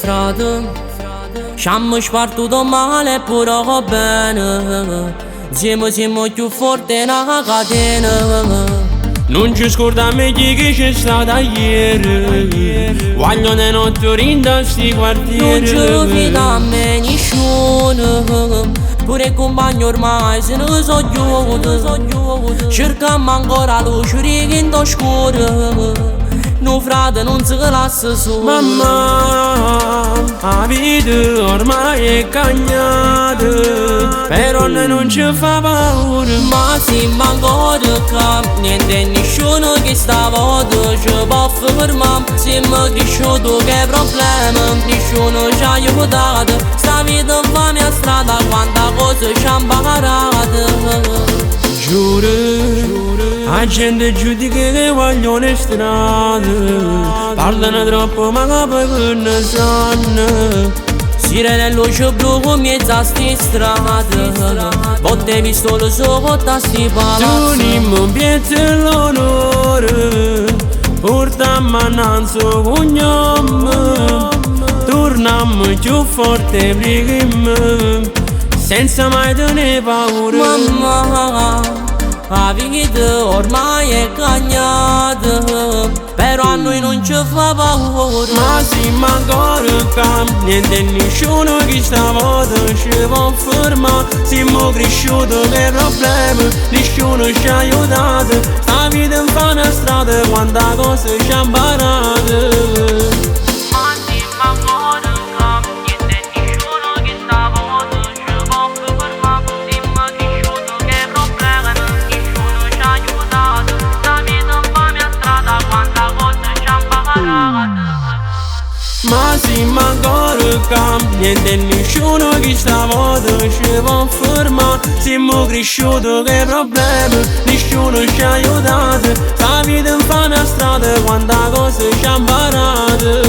frate, ci spartuto male pure bene. Insieme siamo più forti nella catena. Non ci scordiamo chi che c'è stata ieri. Vogliono notti rinda sti quartieri. Non ci fida a me nessuno. Pure i compagni ormai se ne sono chiusi. Cerchiamo ancora luce in scuro. No frate non si lascia solo. Mamma, la vita ormai è cagnata, però non ci fa paura. Ma siamo ancora qua, niente e nessuno che stavolta ci può fermare. Siamo cresciuti che problema, nessuno ci ha aiutato. Sta vita infame a strada, quanta cosa ci ha imparato. Giuro, la gente giudica che vogliono strade, parlano troppo ma poi che ne sanno. Sirenello ci blu con mezzo a sti strade, botte pistole sotto a sti palazzi. Tunimmo un piezzo e l'onore, portammo annanzi cognome, tornammo più forte prima, senza mai tenere paura. Mamma, la vita ormai è cagnata, però a noi non ci fa paura. Ma siamo ancora qua, niente e nessuno che stavolta ci può fermare. Siamo cresciuti che problemi, nessuno ci ha aiutato. Sta vita infame a strada, quanta cosa ci ha imparato. Ma siamo ancora qua, niente e nessuno che stavolta ci può fermare. Siamo cresciuti che problemi, nessuno ci ha aiutato. Sta vita infame a strada, quanta cosa ci ha imparato.